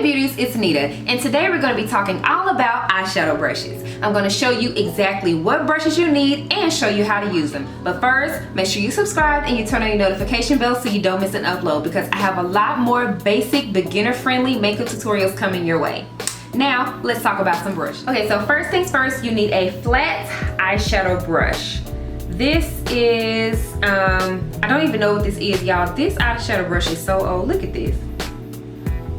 beauties, it's Nita, and today we're going to be talking all about eyeshadow brushes. I'm going to show you exactly what brushes you need and show you how to use them. But first, make sure you subscribe and you turn on your notification bell so you don't miss an upload, because I have a lot more basic, beginner-friendly makeup tutorials coming your way. Now, let's talk about some brushes. Okay, so first things first, you need a flat eyeshadow brush. This is, I don't even know what this is, y'all. This eyeshadow brush is so old. Look at this.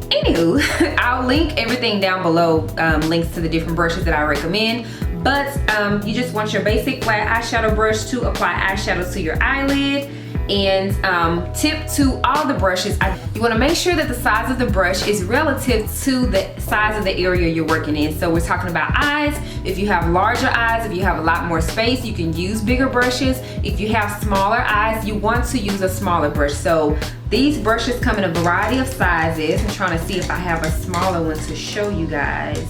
Anywho, I'll link everything down below, links to the different brushes that I recommend. But you just want your basic flat eyeshadow brush to apply eyeshadow to your eyelid. And tip to all the brushes, you want to make sure that the size of the brush is relative to the size of the area you're working in. So we're talking about eyes. If you have larger eyes, if you have a lot more space, you can use bigger brushes. If you have smaller eyes, you want to use a smaller brush. So these brushes come in a variety of sizes. I'm trying to see if I have a smaller one to show you guys,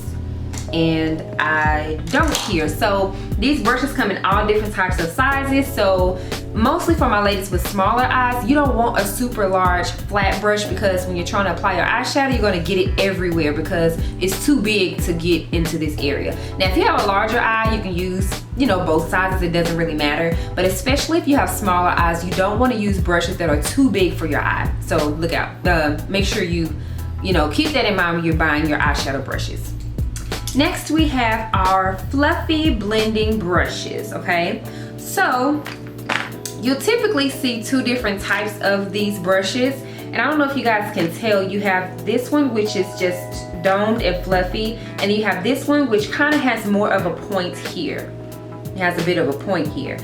and I don't here. So these brushes come in all different types of sizes. So mostly for my ladies with smaller eyes, you don't want a super large flat brush, because when you're trying to apply your eyeshadow, you're going to get it everywhere because it's too big to get into this area. Now if you have a larger eye, you can use, you know, both sizes. It doesn't really matter, but especially if you have smaller eyes, you don't want to use brushes that are too big for your eye. So look out, make sure you keep that in mind when you're buying your eyeshadow brushes. Next we have our fluffy blending brushes. Okay, so you'll typically see two different types of these brushes, and I don't know if you guys can tell. You have this one, which is just domed and fluffy, and you have this one which kind of has more of a point here. It has a bit of a point here.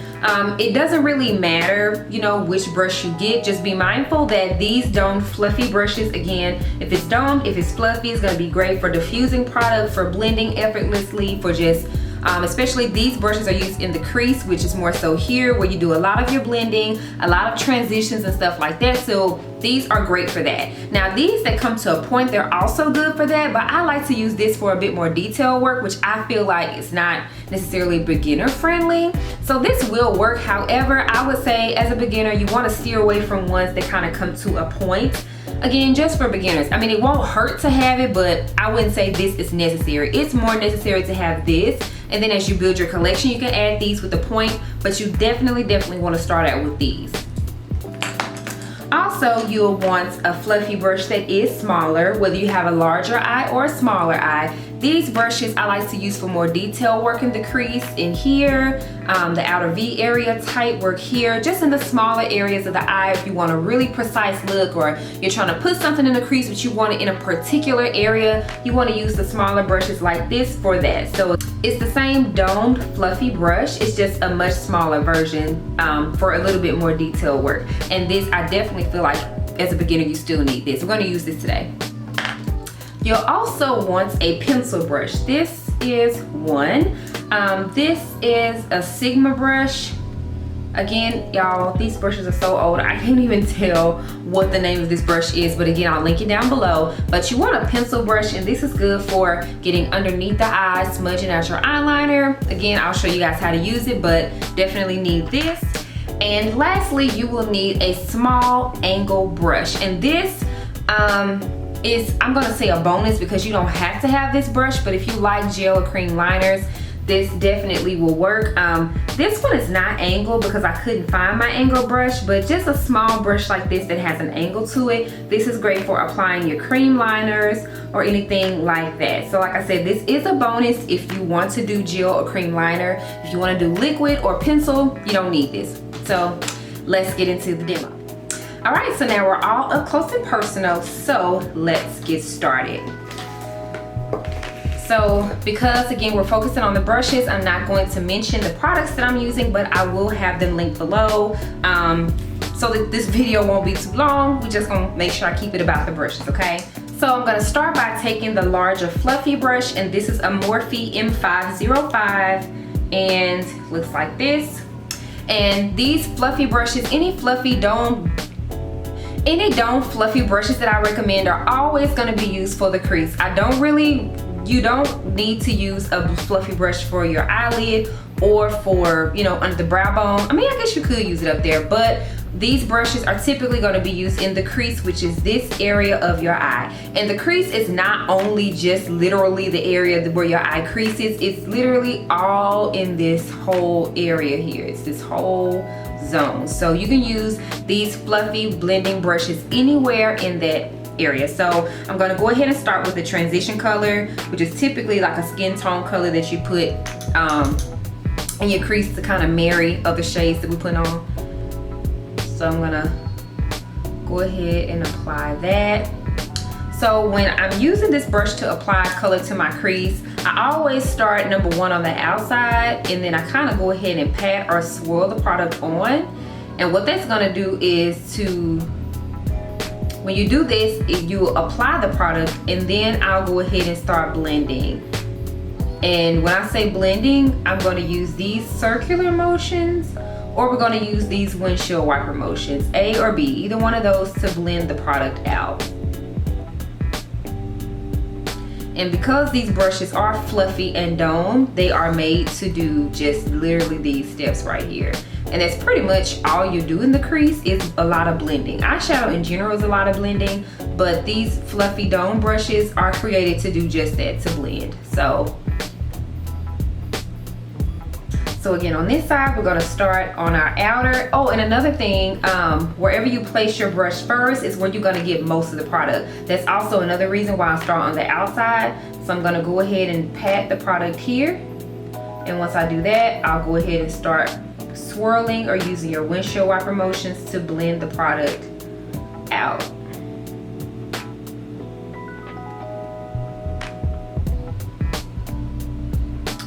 It doesn't really matter, which brush you get. Just be mindful that these domed fluffy brushes, again, if it's domed, if it's fluffy, it's gonna be great for diffusing product, for blending effortlessly, for just, especially these brushes are used in the crease, which is more so here where you do a lot of your blending, a lot of transitions and stuff like that. So these are great for that. Now these that come to a point, they're also good for that, but I like to use this for a bit more detail work, which I feel like is not necessarily beginner friendly. So this will work. However, I would say as a beginner, you want to steer away from ones that kind of come to a point. Again, just for beginners. I mean, it won't hurt to have it, but I wouldn't say this is necessary. It's more necessary to have this, and then as you build your collection, you can add these with a point, but you definitely want to start out with these. Also, you'll want a fluffy brush that is smaller, whether you have a larger eye or a smaller eye. These brushes I like to use for more detail work in the crease, in here, the outer V area, tight work here, just in the smaller areas of the eye. If you want a really precise look, or you're trying to put something in the crease but you want it in a particular area, you want to use the smaller brushes like this for that. So it's the same domed fluffy brush, it's just a much smaller version for a little bit more detail work. And this, I definitely feel like as a beginner you still need this. We're going to use this today. You'll also want a pencil brush. This is one. This is a Sigma brush. Again, y'all, these brushes are so old, I can't even tell what the name of this brush is, but again, I'll link it down below. But you want a pencil brush, and this is good for getting underneath the eyes, smudging out your eyeliner. Again, I'll show you guys how to use it, but definitely need this. And lastly, you will need a small angle brush, and this is, I'm gonna say, a bonus, because you don't have to have this brush, but if you like gel or cream liners, this definitely will work. This one is not angled because I couldn't find my angle brush, but just a small brush like this that has an angle to it. This is great for applying your cream liners or anything like that. So like I said, this is a bonus if you want to do gel or cream liner. If you want to do liquid or pencil, you don't need this. So let's get into the demo. All right, so now we're all up close and personal, so let's get started. So because again we're focusing on the brushes, I'm not going to mention the products that I'm using, but I will have them linked below, so that this video won't be too long. We're just gonna make sure I keep it about the brushes, okay? So I'm gonna start by taking the larger fluffy brush, and this is a Morphe M505, and looks like this. And these fluffy brushes, any domed fluffy brushes that I recommend are always going to be used for the crease. You don't need to use a fluffy brush for your eyelid or for, under the brow bone. I mean, I guess you could use it up there, but these brushes are typically going to be used in the crease, which is this area of your eye. And the crease is not only just literally the area where your eye creases, it's literally all in this whole area here. It's this whole zone. So you can use these fluffy blending brushes anywhere in that area. So I'm going to go ahead and start with the transition color, which is typically like a skin tone color that you put in your crease to kind of marry other shades that we put on. So I'm gonna go ahead and apply that. So when I'm using this brush to apply color to my crease, I always start number one on the outside, and then I kind of go ahead and pat or swirl the product on. And what that's gonna do is when you do this, you apply the product, and then I'll go ahead and start blending. And when I say blending, I'm gonna use these circular motions, or we're going to use these windshield wiper motions, A or B, either one of those, to blend the product out. And because these brushes are fluffy and domed, they are made to do just literally these steps right here. And that's pretty much all you do in the crease, is a lot of blending. Eyeshadow in general is a lot of blending, but these fluffy dome brushes are created to do just that, to blend. So again, on this side, we're gonna start on our outer. Oh, and another thing, wherever you place your brush first is where you're gonna get most of the product. That's also another reason why I start on the outside. So I'm gonna go ahead and pat the product here. And once I do that, I'll go ahead and start swirling or using your windshield wiper motions to blend the product out.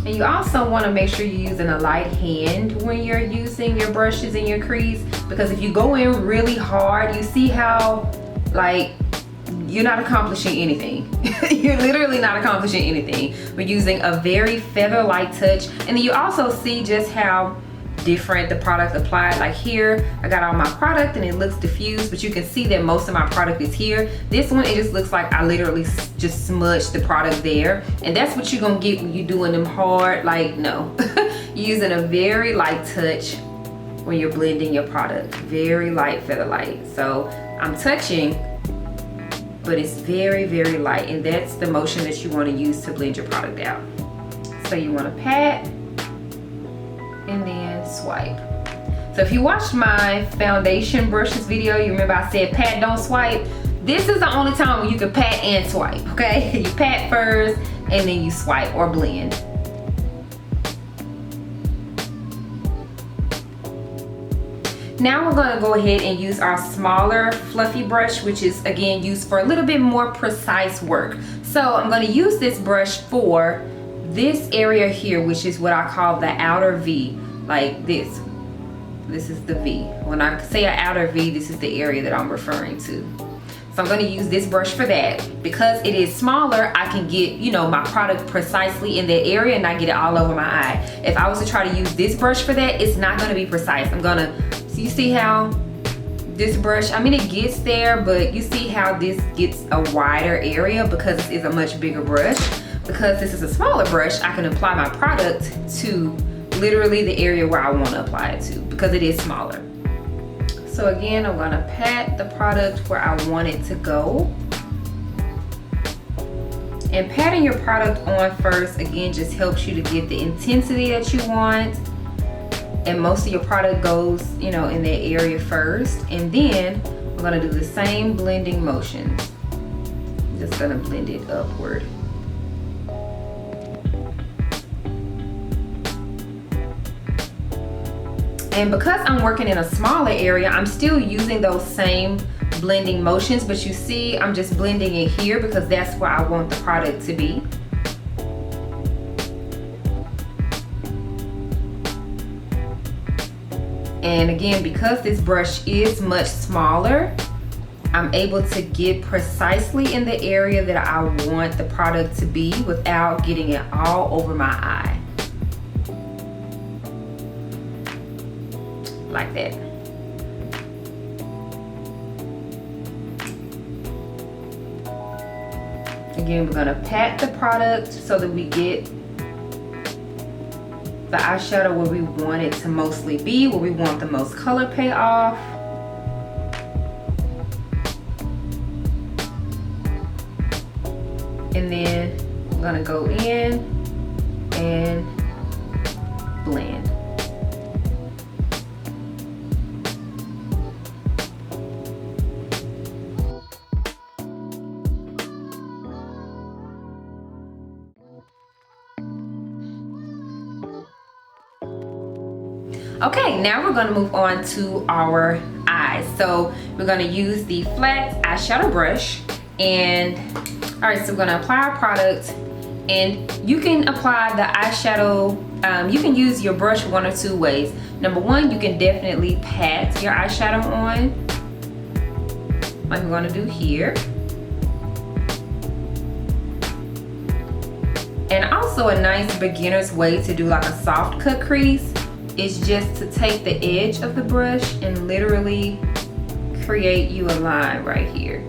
And you also want to make sure you're using a light hand when you're using your brushes in your crease, because if you go in really hard, you see how like you're not accomplishing anything. You're literally not accomplishing anything. We're using a very feather light touch. And then you also see just how different the product applied. Like here, I got all my product and it looks diffused, but you can see that most of my product is here. This one, it just looks like I literally just smudged the product there. And that's what you're gonna get when you're doing them hard. Like, no. You're using a very light touch when you're blending your product. Very light feather light. So I'm touching, but it's very, very light. And that's the motion that you wanna use to blend your product out. So you wanna pat, and then swipe. So if you watched my foundation brushes video, you remember I said pat, don't swipe. This is the only time when you can pat and swipe, okay? You pat first and then you swipe or blend. Now we're gonna go ahead and use our smaller fluffy brush, which is again used for a little bit more precise work. So I'm gonna use this brush for this area here, which is what I call the outer V, like this. This is the V. When I say an outer V, this is the area that I'm referring to. So I'm going to use this brush for that. Because it is smaller, I can get, you know, my product precisely in that area and not get it all over my eye. If I was to try to use this brush for that, it's not going to be precise. I'm going to, so you see how this brush, I mean, it gets there, but you see how this gets a wider area because this is a much bigger brush. Because this is a smaller brush, I can apply my product to literally the area where I want to apply it to, because it is smaller. So again, I'm gonna pat the product where I want it to go. And patting your product on first, again, just helps you to get the intensity that you want. And most of your product goes, you know, in that area first. And then I'm gonna do the same blending motions. Just gonna blend it upward. And because I'm working in a smaller area, I'm still using those same blending motions, but you see I'm just blending it here because that's where I want the product to be. And again, because this brush is much smaller, I'm able to get precisely in the area that I want the product to be without getting it all over my eye. Like that. Again, we're gonna pat the product so that we get the eyeshadow where we want it to mostly be, where we want the most color payoff. And then I'm gonna go in and blend. Okay, now we're gonna move on to our eyes. So we're gonna use the flat eyeshadow brush, and all right, so we're gonna apply our product, and you can apply the eyeshadow, you can use your brush one or two ways. Number one, you can definitely pat your eyeshadow on, like we're gonna do here. And also a nice beginner's way to do like a soft cut crease is just to take the edge of the brush and literally create you a line right here.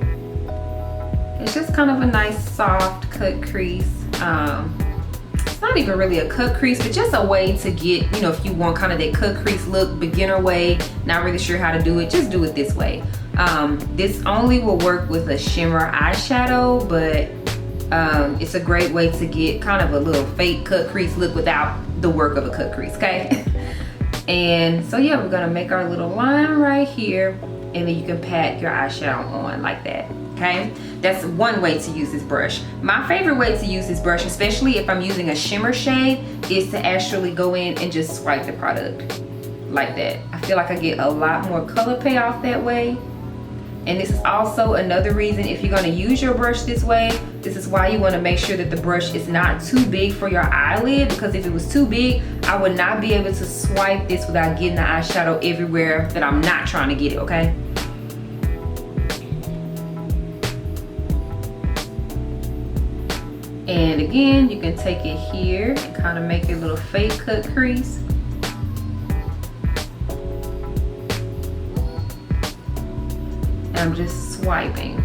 It's just kind of a nice soft cut crease. It's not even really a cut crease, but just a way to get, you know, if you want kind of that cut crease look, beginner way, not really sure how to do it, just do it this way. This only will work with a shimmer eyeshadow, but it's a great way to get kind of a little fake cut crease look without the work of a cut crease, okay? And so yeah, we're gonna make our little line right here, and then you can pat your eyeshadow on like that, okay? That's one way to use this brush. My favorite way to use this brush, especially if I'm using a shimmer shade, is to actually go in and just swipe the product like that. I feel like I get a lot more color payoff that way. And this is also another reason, if you're gonna use your brush this way, this is why you wanna make sure that the brush is not too big for your eyelid, because if it was too big, I would not be able to swipe this without getting the eyeshadow everywhere that I'm not trying to get it, okay? And again, you can take it here and kind of make a little fake cut crease. I'm just swiping.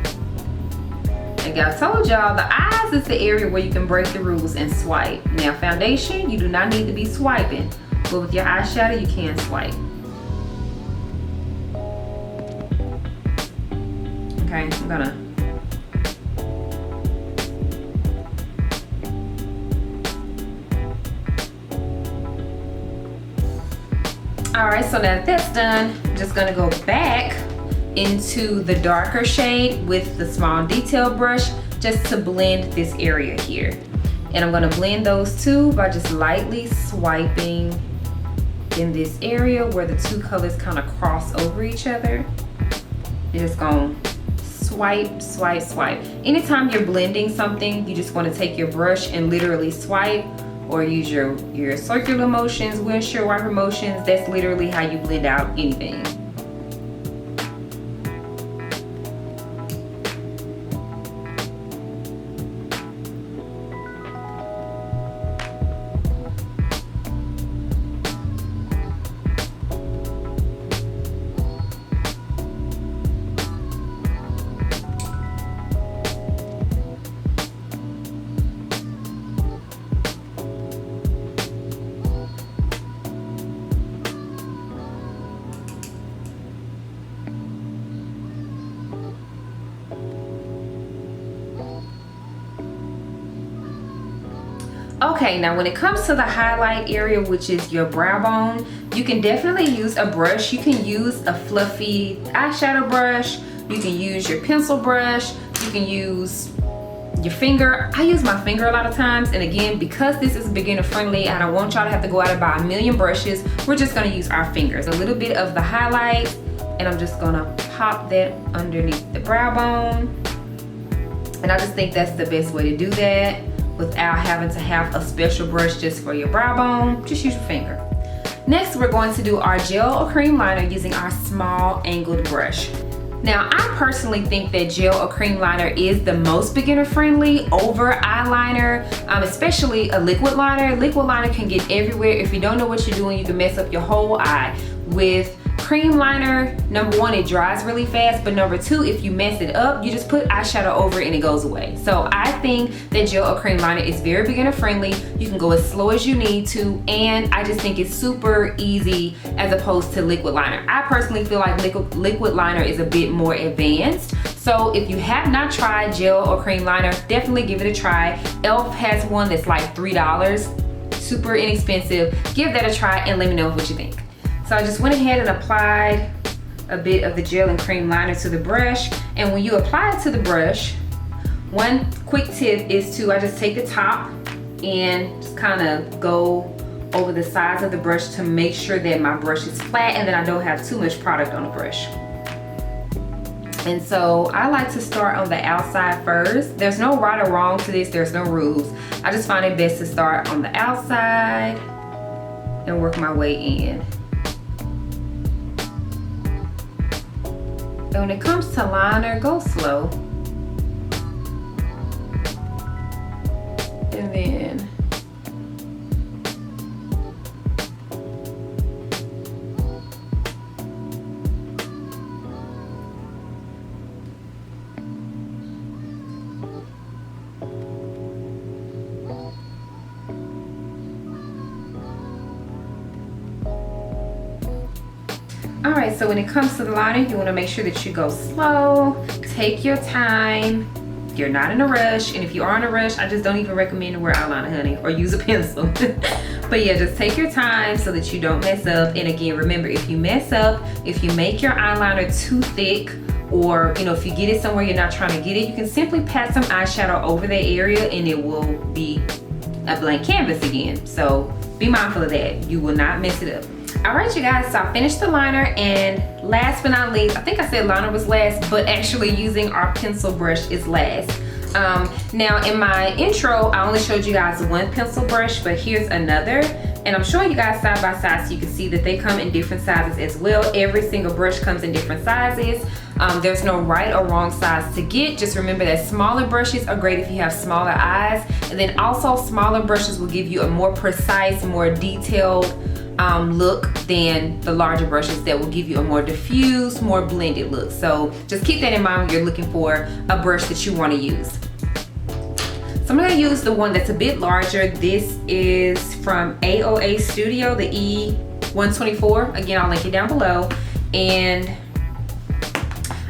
Like I told y'all, the eyes is the area where you can break the rules and swipe. Now foundation, you do not need to be swiping, but with your eyeshadow, you can swipe. Okay, I'm gonna. All right, so now that that's done, I'm just gonna go back into the darker shade with the small detail brush just to blend this area here. And I'm gonna blend those two by just lightly swiping in this area where the two colors kind of cross over each other. You're just gonna swipe, swipe, swipe. Anytime you're blending something, you just wanna take your brush and literally swipe, or use your circular motions, windshield wiper motions. That's literally how you blend out anything. Okay, now when it comes to the highlight area, which is your brow bone, you can definitely use a brush. You can use a fluffy eyeshadow brush. You can use your pencil brush. You can use your finger. I use my finger a lot of times, and again, because this is beginner friendly, I don't want y'all to have to go out and buy a million brushes. We're just gonna use our fingers. A little bit of the highlight, and I'm just gonna pop that underneath the brow bone. And I just think that's the best way to do that without having to have a special brush just for your brow bone. Just use your finger. Next, we're going to do our gel or cream liner using our small angled brush. Now, I personally think that gel or cream liner is the most beginner friendly over eyeliner, especially a liquid liner. Liquid liner can get everywhere. If you don't know what you're doing, you can mess up your whole eye. With cream liner, number one, it dries really fast, but number two, if you mess it up, you just put eyeshadow over it and it goes away. So I think that gel or cream liner is very beginner friendly. You can go as slow as you need to, and I just think it's super easy as opposed to liquid liner. I personally feel like liquid liner is a bit more advanced. So if you have not tried gel or cream liner, definitely give it a try. e.l.f. has one that's like $3, super inexpensive. Give that a try and let me know what you think. So I just went ahead and applied a bit of the gel and cream liner to the brush. And when you apply it to the brush, one quick tip is to, I just take the top and just kind of go over the sides of the brush to make sure that my brush is flat and that I don't have too much product on the brush. And so I like to start on the outside first. There's no right or wrong to this, there's no rules. I just find it best to start on the outside and work my way in. And when it comes to liner, go slow. And then all right, so when it comes to the liner, you want to make sure that you go slow, take your time. You're not in a rush, and if you are in a rush, I just don't even recommend to wear eyeliner, honey, or use a pencil. But yeah, just take your time so that you don't mess up. And again, remember, if you mess up, if you make your eyeliner too thick, or if you get it somewhere you're not trying to get it, you can simply pat some eyeshadow over that area and it will be a blank canvas again. So be mindful of that. You will not mess it up. All right, you guys, so I finished the liner, and last but not least, I think I said liner was last, but actually using our pencil brush is last. Now in my intro, I only showed you guys one pencil brush, but here's another, and I'm showing you guys side by side so you can see that they come in different sizes as well. Every single brush comes in different sizes. There's no right or wrong size to get. Just remember that smaller brushes are great if you have smaller eyes, and then also smaller brushes will give you a more precise, more detailed look than the larger brushes that will give you a more diffused, more blended look. So just keep that in mind when you're looking for a brush that you want to use. So I'm going to use the one that's a bit larger. This is from AOA Studio, the E124. Again, I'll link it down below. And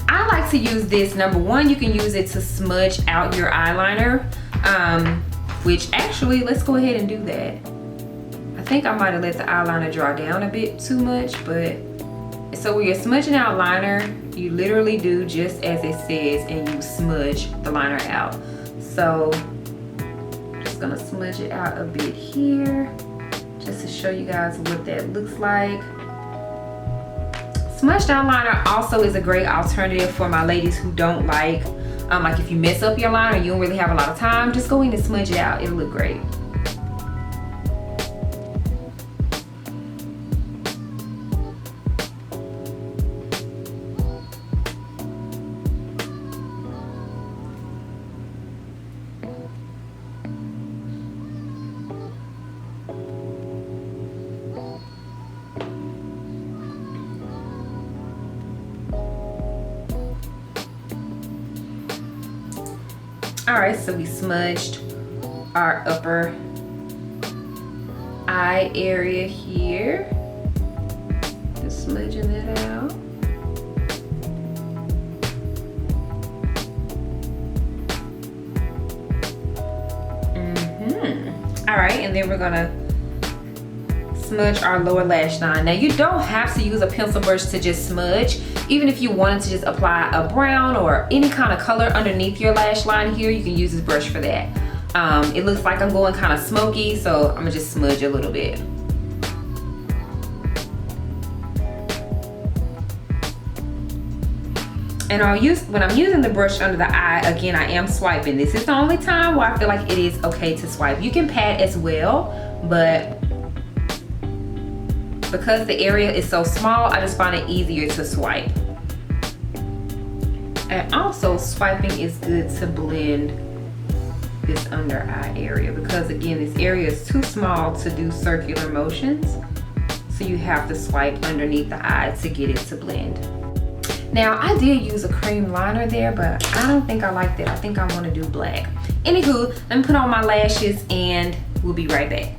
I like to use this. Number one, you can use it to smudge out your eyeliner, which actually, let's go ahead and do that. I think I might have let the eyeliner dry down a bit too much, but so when you're smudging out liner, you literally do just as it says and you smudge the liner out. So just gonna smudge it out a bit here just to show you guys what that looks like. Smudged out liner also is a great alternative for my ladies who don't like if you mess up your liner, you don't really have a lot of time, just go in and smudge it out, it'll look great. All right, so we smudged our upper eye area here. Just smudging that out. All right, and then we're gonna smudge our lower lash line. Now you don't have to use a pencil brush to just smudge. Even if you wanted to just apply a brown or any kind of color underneath your lash line here, you can use this brush for that. It looks like I'm going kind of smoky, so I'm gonna just smudge a little bit. And when I'm using the brush under the eye, again, I am swiping. This is the only time where I feel like it is okay to swipe. You can pat as well, but because the area is so small, I just find it easier to swipe. And also, swiping is good to blend this under eye area because again, this area is too small to do circular motions. So you have to swipe underneath the eye to get it to blend. Now, I did use a cream liner there, but I don't think I like that. I think I want to do black. Anywho, let me put on my lashes and we'll be right back.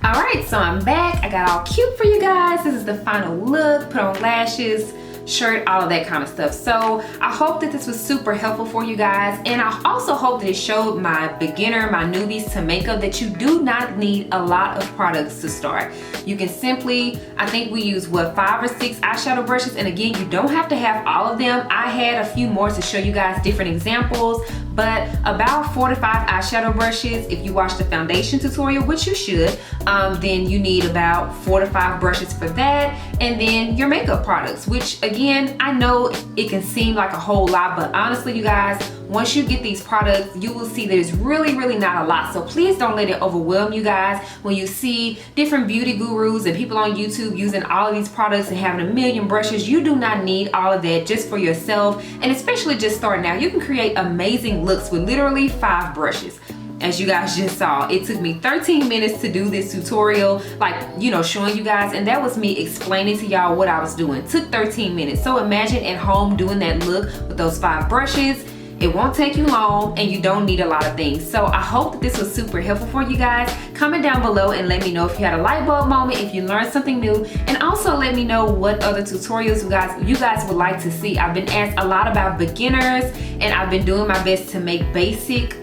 All right, so I'm back. I got all cute for you guys. This is the final look. Put on lashes, shirt, all of that kind of stuff. So I hope that this was super helpful for you guys, and I also hope that it showed my newbies to makeup that you do not need a lot of products to start. You can simply, I think we use 5 or 6 eyeshadow brushes, and again, you don't have to have all of them. I had a few more to show you guys different examples, but about 4 to 5 eyeshadow brushes. If you watch the foundation tutorial, which you should, then you need about 4 to 5 brushes for that, and then your makeup products, which again, I know it can seem like a whole lot, but honestly, you guys, once you get these products, you will see that it's really not a lot. So please don't let it overwhelm you guys when you see different beauty gurus and people on YouTube using all of these products and having a million brushes. You do not need all of that just for yourself, and especially just starting out. You can create amazing looks with literally 5 brushes. As you guys just saw, it took me 13 minutes to do this tutorial, like, you know, showing you guys, and that was me explaining to y'all what I was doing. It took 13 minutes. So imagine at home doing that look with those 5 brushes. It won't take you long, and you don't need a lot of things. So I hope that this was super helpful for you guys. Comment down below and let me know if you had a light bulb moment, if you learned something new, and also let me know what other tutorials you guys would like to see. I've been asked a lot about beginners, and I've been doing my best to make basic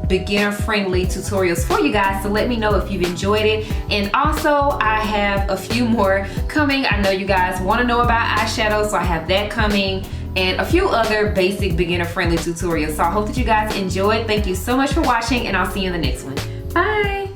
beginner friendly tutorials for you guys, so let me know if you've enjoyed it. And also, I have a few more coming. I know you guys want to know about eyeshadow, so I have that coming, and a few other basic beginner friendly tutorials. So I hope that you guys enjoyed. Thank you so much for watching, and I'll see you in the next one. Bye.